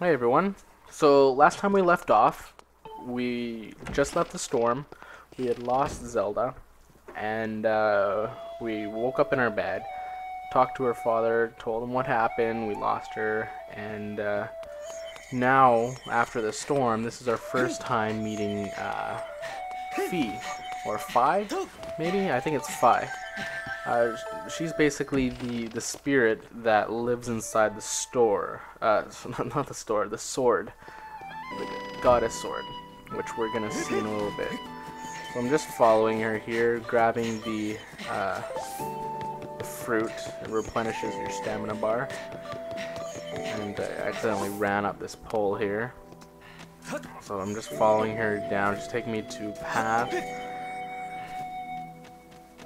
Hey everyone. So last time we left off, we just left the storm. We had lost Zelda, and we woke up in our bed, talked to her father, told him what happened. We lost her, and now after the storm, this is our first time meeting Fee or Fi, maybe. I think it's Fi. Uh, she's basically the spirit that lives inside the store. Not the store, the sword, the goddess sword, which we're gonna see in a little bit. So I'm just following her here, grabbing the fruit. It replenishes your stamina bar. And I accidentally ran up this pole here. So I'm just following her down. She's taking me to a path.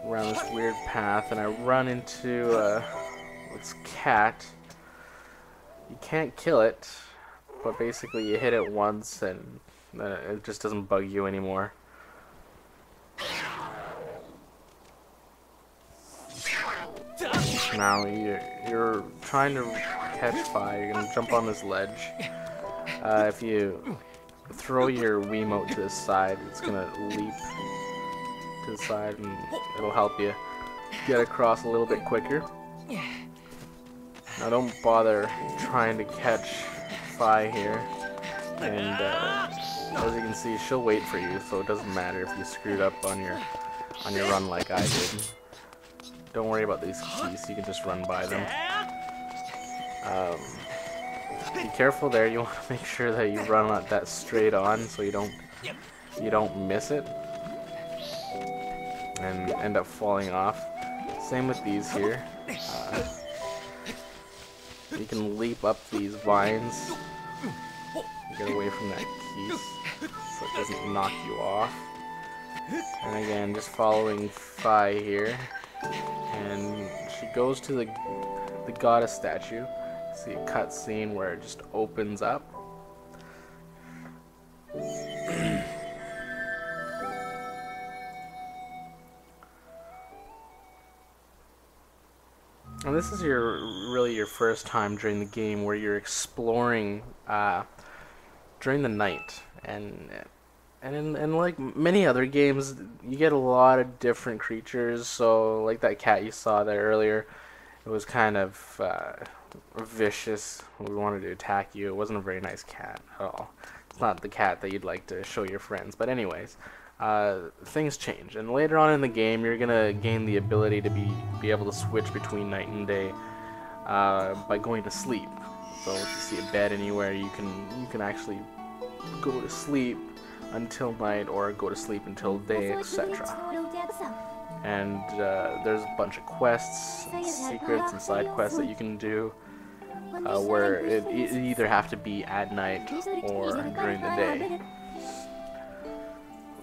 Around this weird path, and I run into this cat. You can't kill it, but basically you hit it once and it just doesn't bug you anymore. Now you're trying to catch Fi. You're gonna jump on this ledge. If you throw your Wiimote to the side, it's gonna leap to the side and it'll help you get across a little bit quicker. Now don't bother trying to catch Fi here, and as you can see, she'll wait for you, so it doesn't matter if you screwed up on your run like I did. Don't worry about these keys, you can just run by them. Be careful there. You want to make sure that you run that straight on, so you don't miss it and end up falling off. Same with these here. You can leap up these vines. Get away from that keys so it doesn't knock you off. And again, just following Fi here. And she goes to the goddess statue. See a cutscene where it just opens up. And this is really your first time during the game where you're exploring during the night, and in like many other games, you get a lot of different creatures. So like that cat you saw there earlier, it was kind of vicious. We wanted to attack you. It wasn't a very nice cat at all. It's not the cat that you'd like to show your friends. But anyways, things change, and later on in the game, you're gonna gain the ability to be able to switch between night and day by going to sleep. So if you see a bed anywhere, you can actually go to sleep until night, or go to sleep until day, etc. And there's a bunch of quests, and secrets, and side quests that you can do, where it either have to be at night or during the day.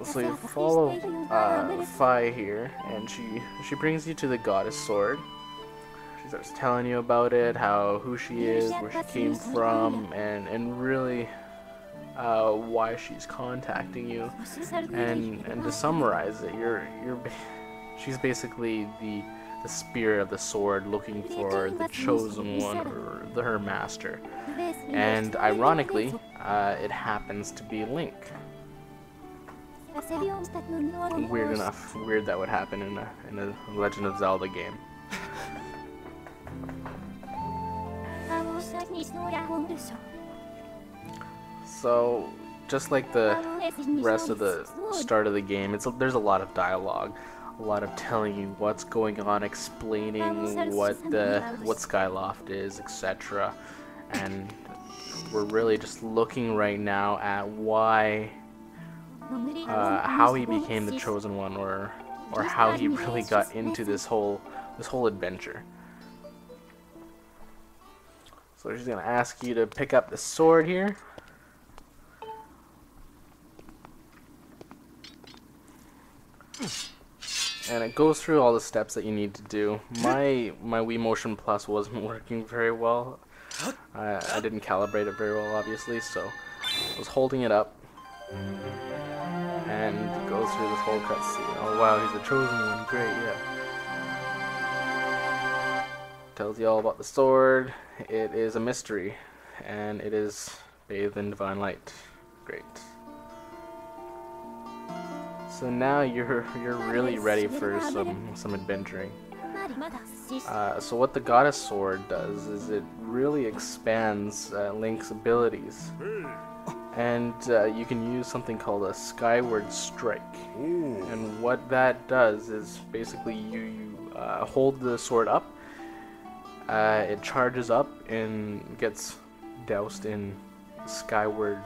So you follow Fi here, and she brings you to the goddess sword. She starts telling you about it, who she is, where she came from, and really why she's contacting you. And to summarize it, she's basically the spirit of the sword looking for the chosen one, or her master. And ironically, it happens to be Link. Weird enough. Weird that would happen in a Legend of Zelda game. So, just like the rest of the start of the game, there's a lot of dialogue, a lot of telling you what's going on, explaining what Skyloft is, etc. And we're really just looking right now at how he became the chosen one, or how he really got into this whole adventure. So she's gonna ask you to pick up the sword here. And it goes through all the steps that you need to do. My Wii Motion Plus wasn't working very well. I didn't calibrate it very well, obviously, so I was holding it up. And it goes through this whole cutscene. Oh wow, he's the chosen one, great, yeah. Tells you all about the sword. It is a mystery. and it is bathed in divine light. Great. So now you're really ready for some adventuring. So what the Goddess Sword does is it really expands Link's abilities, and you can use something called a Skyward Strike. And what that does is basically you hold the sword up, it charges up and gets doused in Skyward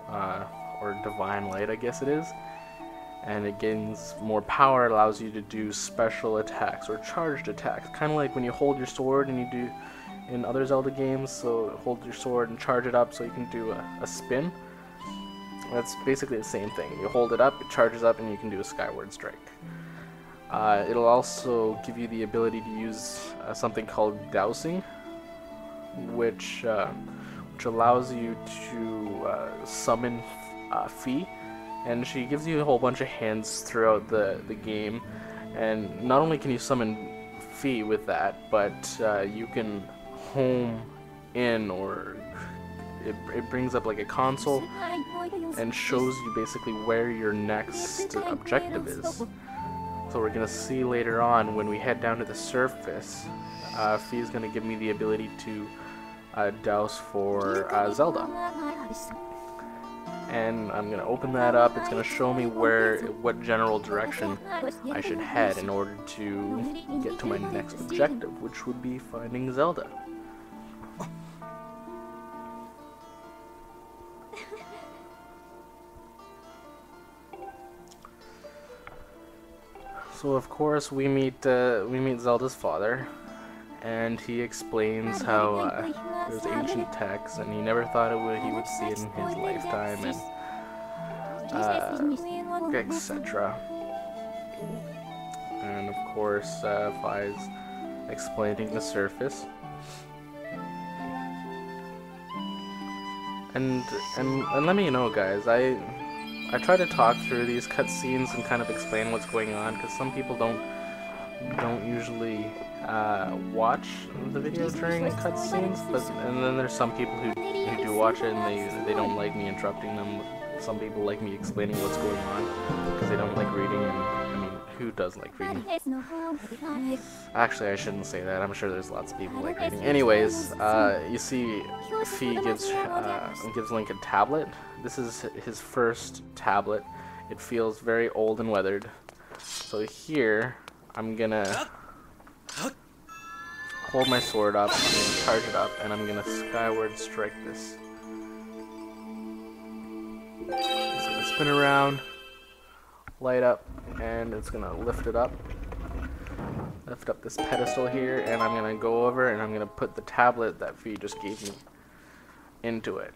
or Divine Light, I guess it is. And it gains more power, allows you to do special attacks or charged attacks. Kind of like when you hold your sword and you do in other Zelda games, so hold your sword and charge it up so you can do a spin. That's basically the same thing. You hold it up, it charges up, and you can do a Skyward Strike. It'll also give you the ability to use something called dousing, which allows you to summon Fi. And she gives you a whole bunch of hints throughout the game, and not only can you summon Fi with that, but you can home in, or it brings up like a console and shows you basically where your next objective is. So we're gonna see later on when we head down to the surface, Fi is gonna give me the ability to douse for Zelda. And I'm gonna open that up. It's gonna show me what general direction I should head in order to get to my next objective, which would be finding Zelda. So of course we meet Zelda's father, and he explains how there's ancient texts, and he never thought he would see it in his lifetime, and etc. And of course, Fi's explaining the surface, and let me know, guys. I try to talk through these cutscenes and kind of explain what's going on, because some people don't usually watch the video during cutscenes, and then there's some people who do watch it and they don't like me interrupting them. Some people like me explaining what's going on because they don't like reading, and I mean, who does like reading? Actually, I shouldn't say that. I'm sure there's lots of people who like reading. Anyways, you see, Fi gives Link a tablet. This is his first tablet. It feels very old and weathered. So here, I'm gonna hold my sword up, I'm gonna charge it up, and I'm gonna Skyward Strike this. It's gonna spin around, light up, and it's gonna lift it up. Lift up this pedestal here, and I'm gonna go over and I'm gonna put the tablet that Fi just gave me into it.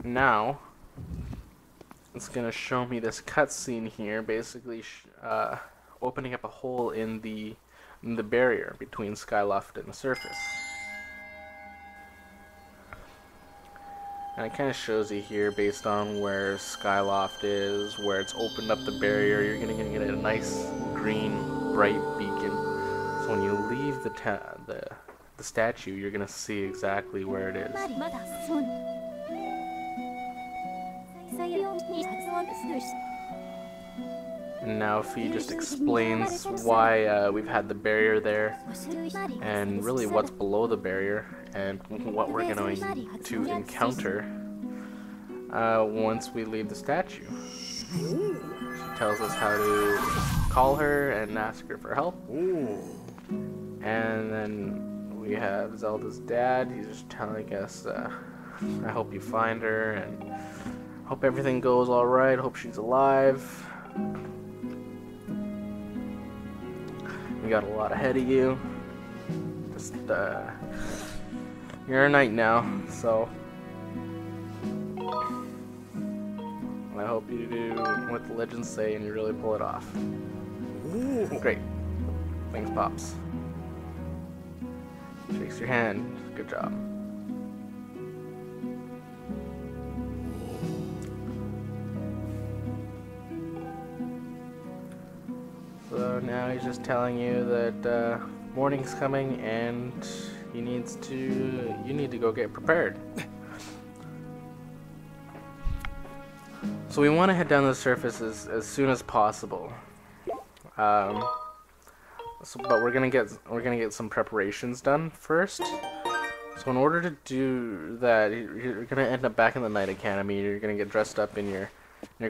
Now it's gonna show me this cutscene here, basically opening up a hole in the barrier between Skyloft and the surface. And it kind of shows you here, based on where Skyloft is, where it's opened up the barrier, you're gonna get a nice green bright beacon. So when you leave the statue, you're gonna see exactly where it is. And now Fi just explains why we've had the barrier there, and really what's below the barrier, and what we're going to encounter once we leave the statue. She tells us how to call her and ask her for help. And then we have Zelda's dad. He's just telling us, I hope you find her, and hope everything goes alright, hope she's alive. You got a lot ahead of you. Just, you're a knight now, so I hope you do what the legends say and you really pull it off. Great. Thanks, Pops. Shakes your hand. Good job. So now he's just telling you that morning's coming, and you need to go get prepared. So we want to head down the surface as soon as possible. But we're gonna get some preparations done first. So in order to do that, you're gonna end up back in the Knight Academy. You're gonna get dressed up in your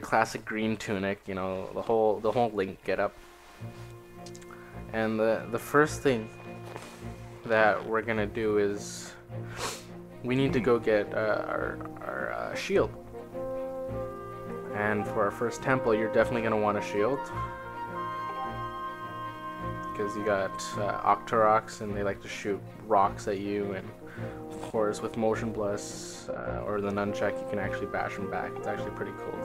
classic green tunic, you know, the whole Link getup. And the first thing that we're gonna do is we need to go get our shield. And for our first temple, you're definitely gonna want a shield, because you got Octoroks, and they like to shoot rocks at you, and of course with Motion Blast or the nunchuck, you can actually bash them back. It's actually pretty cool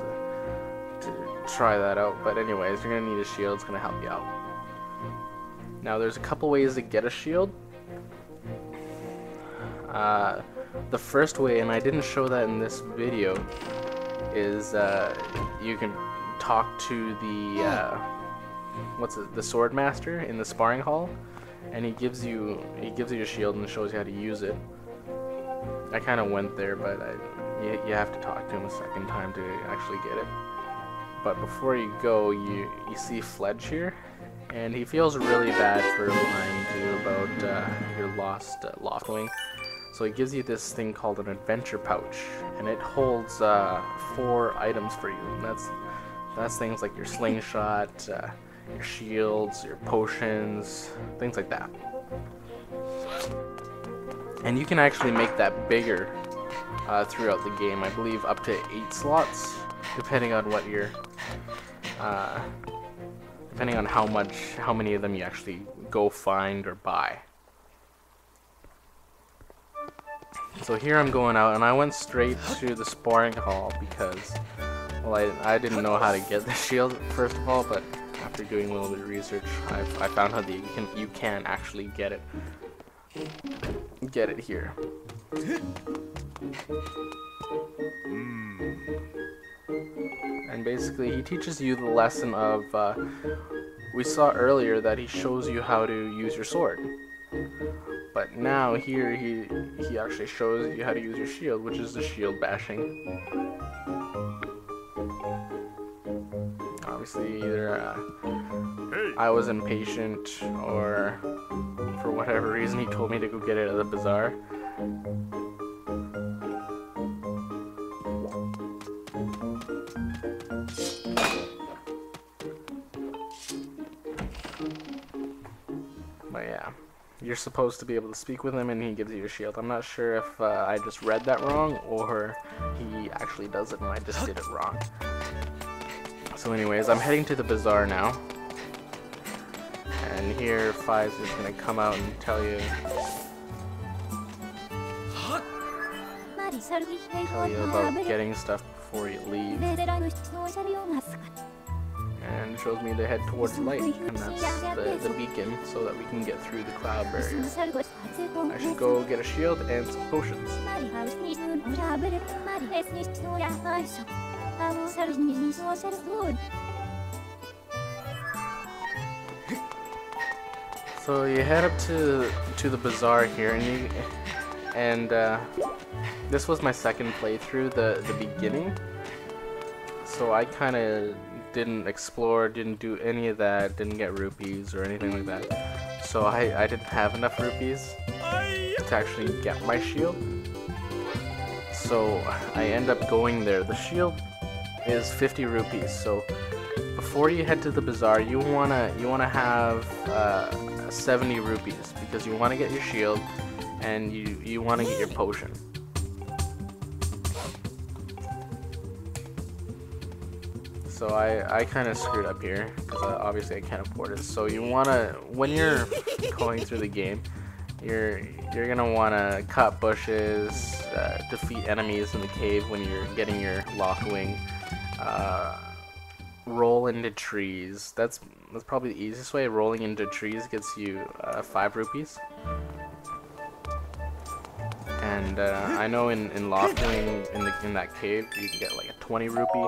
to try that out. But anyways, you're gonna need a shield. It's gonna help you out. Now there's a couple ways to get a shield. The first way, and I didn't show that in this video, is you can talk to the the sword master in the sparring hall, and he gives you a shield and shows you how to use it. I kind of went there, but you have to talk to him a second time to actually get it. But before you go, you see Fledge here, and he feels really bad for lying to you about your lost Loftwing. So he gives you this thing called an adventure pouch, and it holds 4 items for you. And that's things like your slingshot, your shields, your potions, things like that. And you can actually make that bigger throughout the game. I believe up to 8 slots, depending on what your depending on how many of them you actually go find or buy. So here I'm going out, and I went straight to the sparring hall because, well, I didn't know how to get the shield first of all, but after doing a little bit of research, I found how you can actually get it here. And basically, he teaches you the lesson of we saw earlier that he shows you how to use your sword. But now here he actually shows you how to use your shield, which is the shield bashing. Obviously, either I was impatient, or for whatever reason he told me to go get it at the bazaar. But yeah, you're supposed to be able to speak with him, and he gives you your shield. I'm not sure if I just read that wrong, or he actually does it and I just did it wrong. So anyways, I'm heading to the bazaar now. And here Fives is going to come out and tell you about getting stuff before you leave. And shows me to head towards light, and that's the beacon, so that we can get through the cloud barrier. I should go get a shield and some potions. So you head up to the bazaar here, and this was my second playthrough, the beginning. So I kind of didn't explore, didn't do any of that, didn't get rupees or anything like that. So I didn't have enough rupees to actually get my shield. So I end up going there. The shield is 50 rupees. So before you head to the bazaar, you wanna have 70 rupees, because you want to get your shield and you want to get your potion. So I kind of screwed up here, because obviously I can't afford it. So you wanna, when you're going through the game, you're gonna wanna cut bushes, defeat enemies in the cave when you're getting your Loftwing, roll into trees. That's probably the easiest way. Rolling into trees gets you 5 rupees. And I know in Loftwing, in that cave, you can get like a 20 rupee.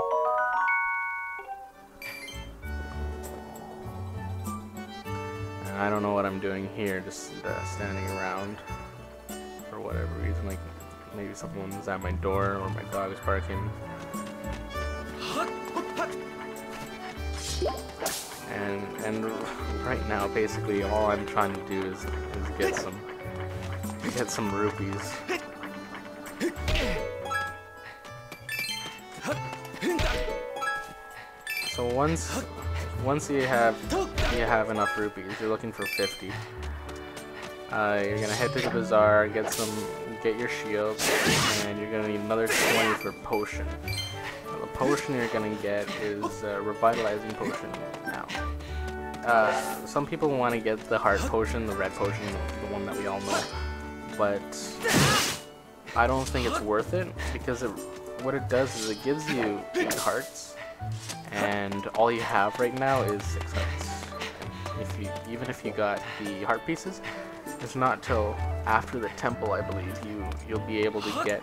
I don't know what I'm doing here, just standing around. for whatever reason, like maybe someone's at my door or my dog is barking. And right now, basically, all I'm trying to do is get some rupees. So once you have enough rupees, you're looking for 50. You're gonna head to the bazaar, get your shield, and you're gonna need another 20 for potion. Now, the potion you're gonna get is a revitalizing potion. Now, some people want to get the heart potion, the red potion, the one that we all know, but I don't think it's worth it because what it does is it gives you 8 hearts, and all you have right now is 6 hearts. And even if you got the heart pieces, it's not till after the temple, I believe, you'll be able to get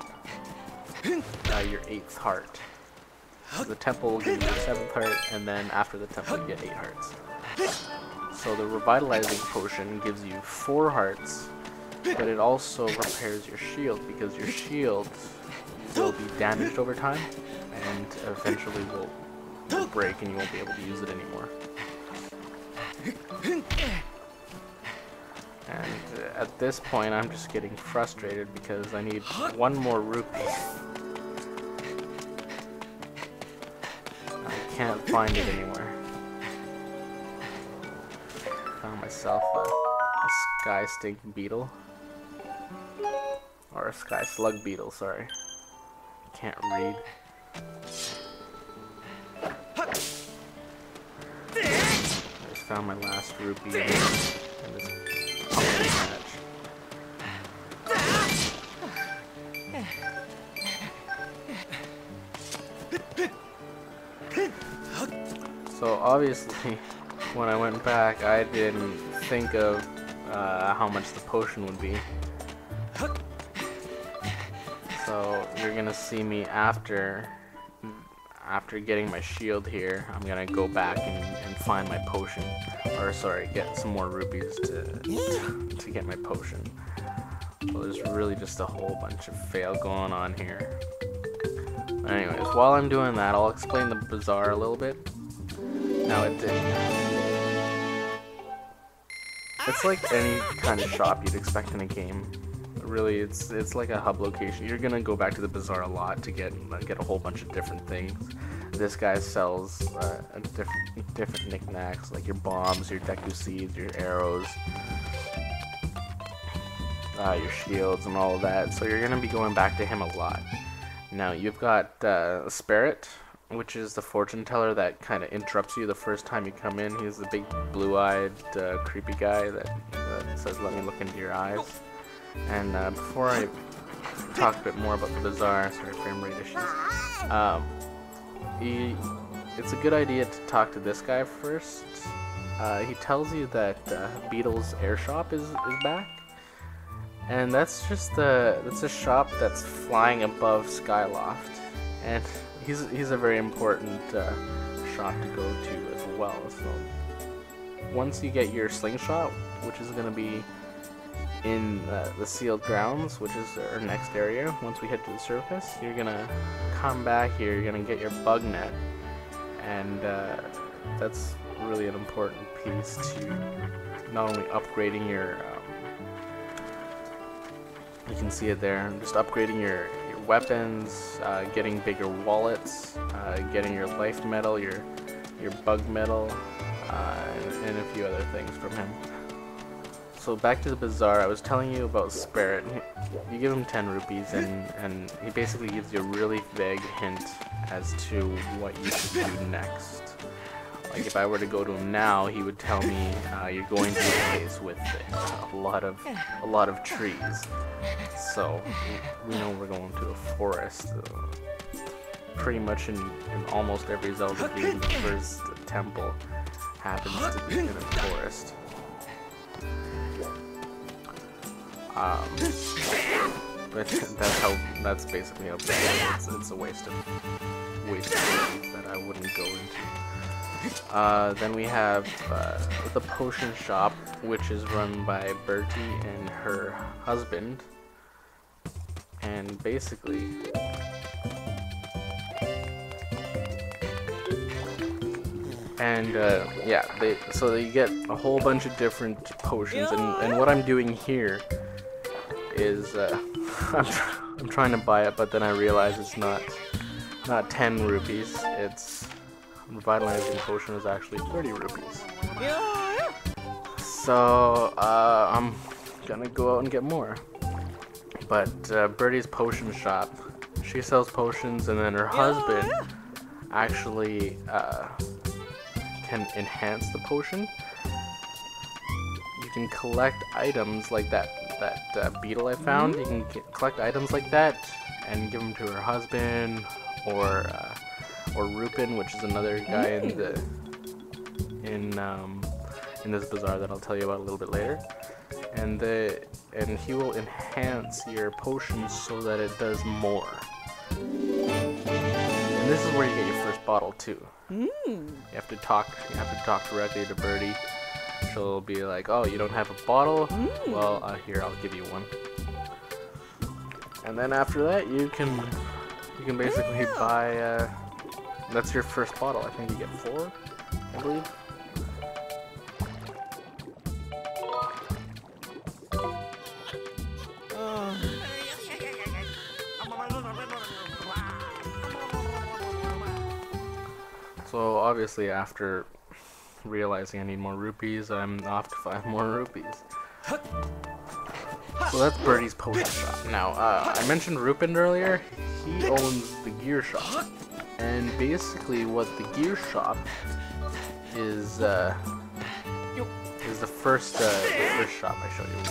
your 8th heart. The temple will give you your 7th heart, and then after the temple you get 8 hearts. So the revitalizing potion gives you 4 hearts, but it also repairs your shield, because your shield will be damaged over time and eventually will break and you won't be able to use it anymore. And at this point I'm just getting frustrated because I need 1 more rupee. I can't find it anywhere. Found myself a sky stink beetle. Or a sky slug beetle, sorry. Can't read. I just found my last rupee in this pumpkin patch. So obviously, when I went back, I didn't think of how much the potion would be. So you're gonna see me after getting my shield here. I'm gonna go back and find my potion, or sorry, get some more rupees to get my potion. So there's really just a whole bunch of fail going on here. Anyways, while I'm doing that, I'll explain the bazaar a little bit. Now it's like any kind of shop you'd expect in a game. Really, it's like a hub location. You're gonna go back to the bazaar a lot to get a whole bunch of different things. This guy sells different knickknacks, like your bombs, your Deku seeds, your arrows, your shields, and all of that. So you're gonna be going back to him a lot. Now you've got Spirit, which is the fortune teller that kind of interrupts you the first time you come in. He's the big blue-eyed, creepy guy that says, "Let me look into your eyes." And before I talk a bit more about the bazaar, sorry, frame rate issues, it's a good idea to talk to this guy first. He tells you that Beetle's air shop is back, and that's a shop that's flying above Skyloft, and he's a very important shop to go to as well. So once you get your slingshot, which is going to be in the sealed grounds, which is our next area, once we head to the surface, you're gonna come back here, you're gonna get your bug net, and that's really an important piece to not only upgrading your you can see it there, just upgrading your weapons, getting bigger wallets, getting your life medal, your bug medal, and a few other things from him. So back to the bazaar, I was telling you about Spirit. You give him 10 rupees and he basically gives you a really vague hint as to what you should do next. Like if I were to go to him now, he would tell me you're going to a place with a lot of trees. So we know we're going to a forest. Pretty much in almost every Zelda game, the first temple happens to be in a forest. But that's basically how it's a waste of rupees that I wouldn't go into. Then we have the potion shop, which is run by Bertie and her husband. And basically, yeah, so you get a whole bunch of different potions, and what I'm doing here is I'm trying to buy it, but then I realize it's not 10 rupees. It's revitalizing potion is actually 30 rupees. So I'm gonna go out and get more. But Birdie's potion shop, she sells potions, and then her husband actually can enhance the potion. You can collect items like that beetle I found. You can collect items like that and give them to her husband, or Rupin, which is another guy in this bazaar that I'll tell you about a little bit later. And he will enhance your potions so that it does more. And this is where you get your first bottle too. You have to talk directly to Birdie. She'll be like, "Oh, you don't have a bottle? Well, here, I'll give you one." And then after that, you can basically buy. That's your first bottle. I think you get 4, I believe. So obviously, after realizing I need more rupees, I'm off to find more rupees. So that's Birdie's potion shop. Now, I mentioned Rupin earlier. He owns the gear shop, and basically, what the gear shop is the first shop I showed you,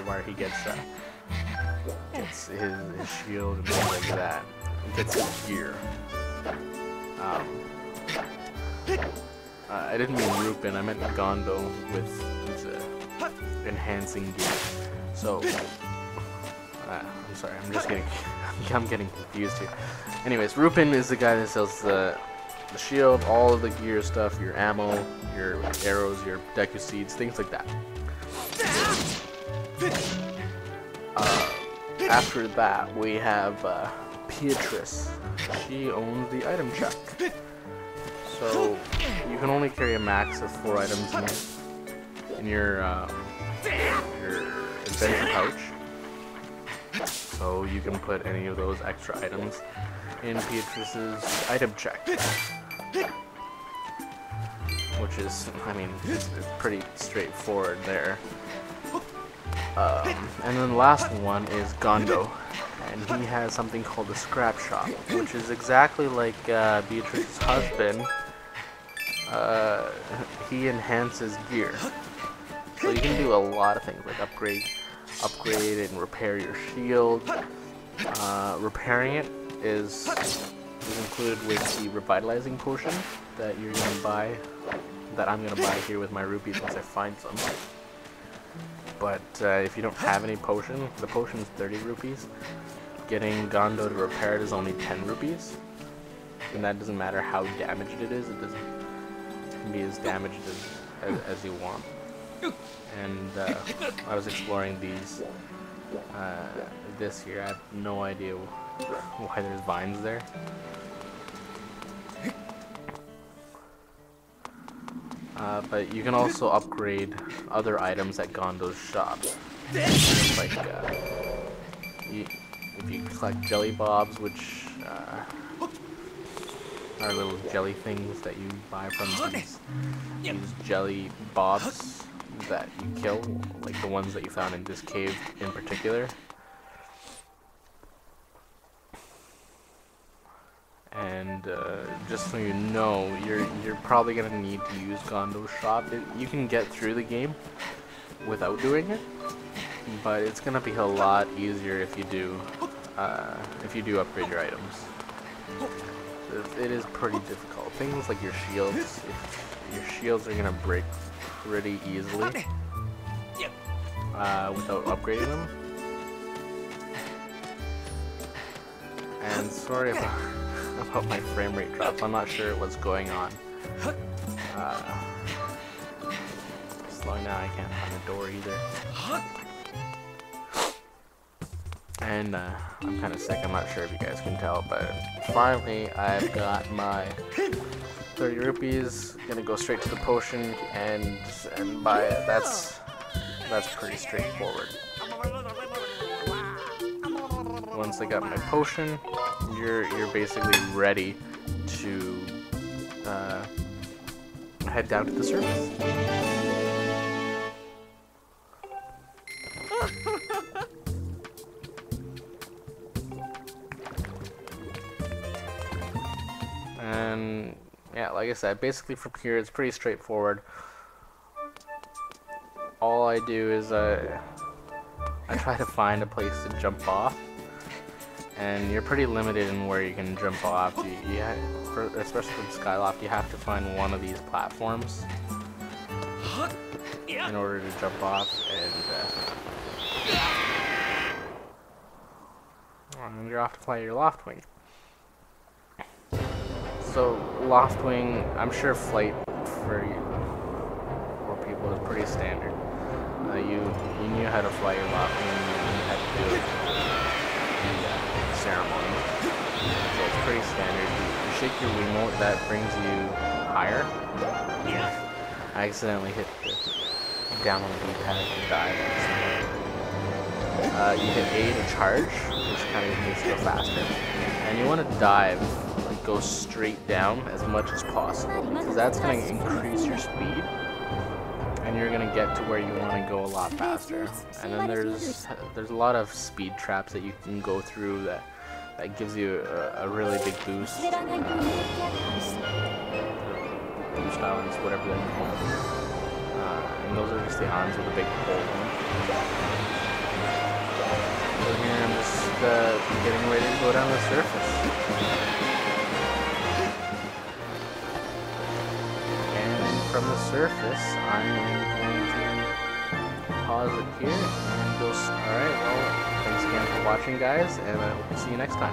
where he gets his shield and things like that. He gets his gear. I didn't mean Rupin, I meant Gondo with his enhancing gear. So, I'm sorry, I'm getting confused here. Anyways, Rupin is the guy that sells the shield, all of the gear stuff, your ammo, your arrows, your Deku seeds, things like that. After that, we have Beatrice. She owns the item check. So you can only carry a max of 4 items in your adventure pouch. So you can put any of those extra items in Beatrice's item check, which is, I mean, it's pretty straightforward there. And then the last one is Gondo, and he has something called the scrap shop, which is exactly like Beatrice's husband. He enhances gear, so you can do a lot of things like upgrade and repair your shield. Repairing it is included with the revitalizing potion that you're gonna buy, that I'm gonna buy here with my rupees once I find some. But if you don't have any potion, the potion's 30 rupees. Getting Gondo to repair it is only 10 rupees, and that doesn't matter how damaged it is. It doesn't be as damaged as you want. And I was exploring these this year. I have no idea why there's vines there. But you can also upgrade other items at Gondo's shop. Like if you collect jelly bobs, which are little jelly things that you buy from these jelly bobs that you kill, like the ones that you found in this cave in particular. And just so you know, you're probably gonna need to use Gondo's shop. You can get through the game without doing it, but it's gonna be a lot easier if you do upgrade your items. It is pretty difficult. Things like your shields, your shields are gonna break pretty easily without upgrading them. And sorry about my frame rate drop. I'm not sure what's going on. Slowing down, I can't find the door either. And I'm kind of sick. I'm not sure if you guys can tell, but finally I've got my 30 rupees. Gonna go straight to the potion and buy it. That's pretty straightforward. Once I got my potion, you're basically ready to head down to the surface. And yeah, like I said, basically from here it's pretty straightforward. All I do is I try to find a place to jump off, and you're pretty limited in where you can jump off. Especially from Skyloft, you have to find one of these platforms in order to jump off, and you're off to play your Loftwing. So Loftwing, I'm sure flight for people is pretty standard. You knew how to fly your Loftwing, you knew how to do it in the ceremony. So it's pretty standard. You shake your Wiimote, that brings you higher. Yeah. I accidentally hit the down on the D-pad to dive. You hit A to charge, which kind of makes you go faster. And you want to dive, like go straight down as much as possible, because that's going to increase your speed. And you're gonna get to where you want to go a lot faster. And then there's a lot of speed traps that you can go through that gives you a really big boost. Boost islands, whatever they're called. And those are just the islands with a big hole in them. So here I'm just getting ready to go down the surface. From the surface, I'm going to pause it here and go. Alright, well, thanks again for watching, guys, and I hope to see you next time.